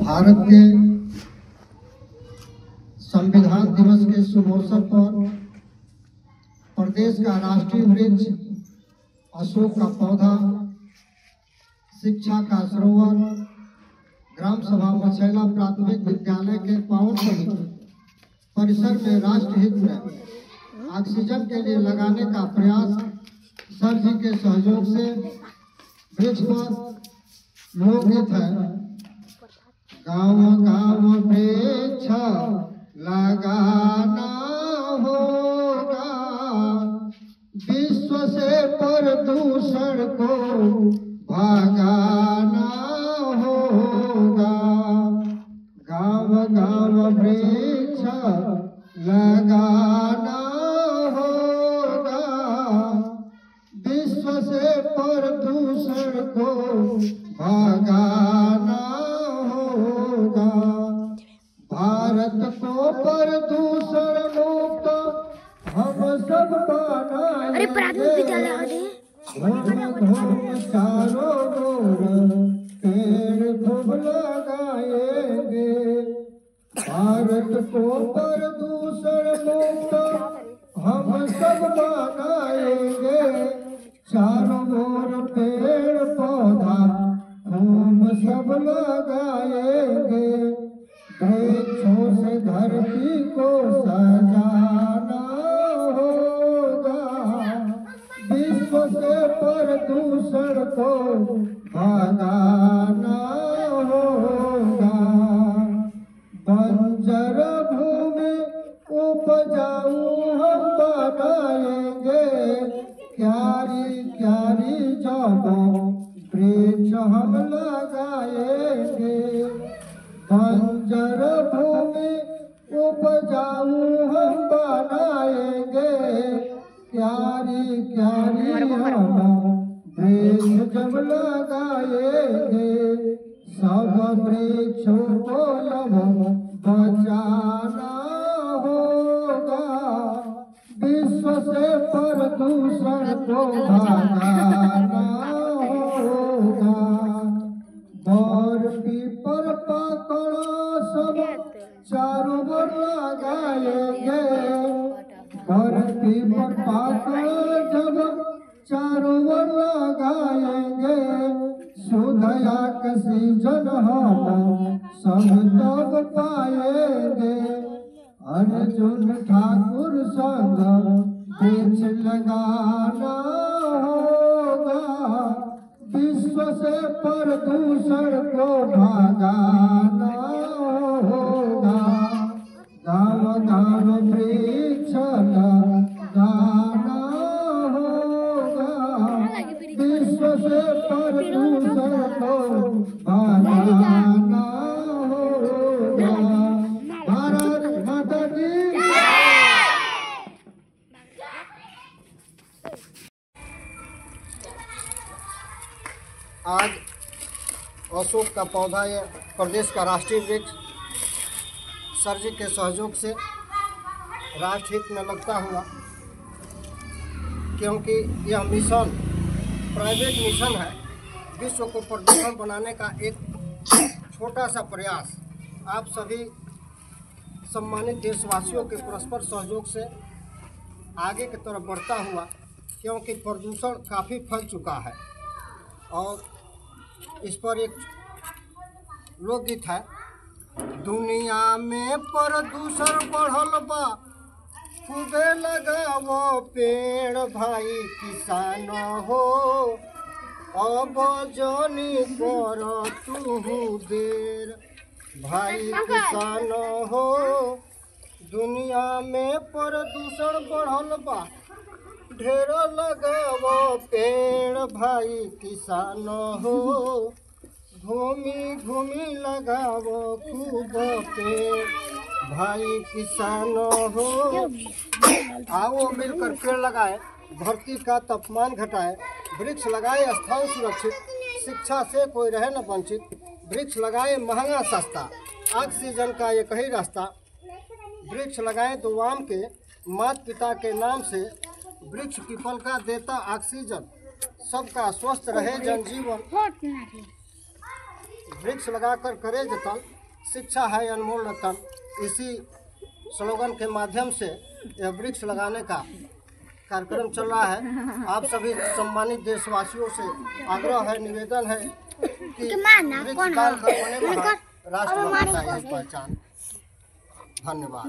भारत के संविधान दिवस के शुभ अवसर पर प्रदेश का राष्ट्रीय वृक्ष अशोक का पौधा, शिक्षा का सरोवर, ग्राम सभा मछैला प्राथमिक विद्यालय के पावन परिसर में राष्ट्रहित में ऑक्सीजन के लिए लगाने का प्रयास सर जी के सहयोग से वृक्ष पर लोकगीत है। गाँव गाँव वृक्ष लगाना होगा, विश्व से प्रदूषण को भगाना होगा। गाँव गाँव वृक्ष लगाना होगा, विश्व से प्रदूषण को भगाना होगा। भारत को प्रदूषण मुक्त हम सब बनाएंगे। चारों ओर पेड़ खूब लगाएंगे। भारत को प्रदूषण मुक्त हम सब बनाएंगे। चारों ओर पेड़ पौधा हम सब लगाएंगे। वृक्षों से धरती को सजाना होगा, विश्व से प्रदूषण को भगाना होगा। बंजर भूमि उपजाऊ हम बनाएंगे। क्यारी क्यारी जगह वृक्ष हम लगाएंगे। बंजर भूमि उपजाऊ हम बनाएंगे। क्यारी क्यारी हम वृक्ष जब लगाएंगे। सब वृक्षों को बचाना होगा, विश्व से प्रदूषण को भगाना होगा। और पीपल पाकड़ा सब चारों ओर लगाएंगे। और पीपल पाकड़ा जब चारों ओर लगाएंगे। शुद्ध ऑक्सीजन हम सब तब पाएंगे। अर्जुन ठाकुर संग वृक्ष लगाना होगा, विश्व से प्रदूषण को भगाना होगा। गाँव गाँव वृक्ष लगाना होगा, विश्व से प्रदूषण को भगाना होगा। भारत माता की आज अशोक का पौधा ये प्रदेश का राष्ट्रीय वृक्ष सर जी के सहयोग से राष्ट्रहित में लगता हुआ, क्योंकि यह मिशन प्राइवेट मिशन है। विश्व को प्रदूषण बनाने का एक छोटा सा प्रयास आप सभी सम्मानित देशवासियों के परस्पर सहयोग से आगे की तरफ बढ़ता हुआ, क्योंकि प्रदूषण काफ़ी फैल चुका है। और इस पर एक लोकगीत है। दुनिया में प्रदूषण बढ़ल बा, खूबे लगावो पेड़ भाई किसान हो। अब जनी कर तू देर भाई किसान हो। दुनिया में प्रदूषण बढ़ल बा, ढेर लगावो पेड़ भाई किसान हो। घूमी घूमी लगावो खूब पेड़ भाई किसान हो। आओ मिलकर पेड़ लगाए, धरती का तापमान घटाए। वृक्ष लगाए स्थान सुरक्षित, शिक्षा से कोई रहे न वंचित। वृक्ष लगाए महंगा सस्ता, ऑक्सीजन का एक ही रास्ता। वृक्ष लगाए तो आम के माता पिता के नाम से। वृक्ष पीपल का देता ऑक्सीजन, सबका स्वस्थ रहे जनजीवन। वृक्ष लगाकर करे जतन, शिक्षा है अनमोल रतन। इसी स्लोगन के माध्यम से यह वृक्ष लगाने का कार्यक्रम चल रहा है। आप सभी सम्मानित देशवासियों से आग्रह है, निवेदन है कि वृक्ष काल कर बने महान, राष्ट्र पहचान। धन्यवाद।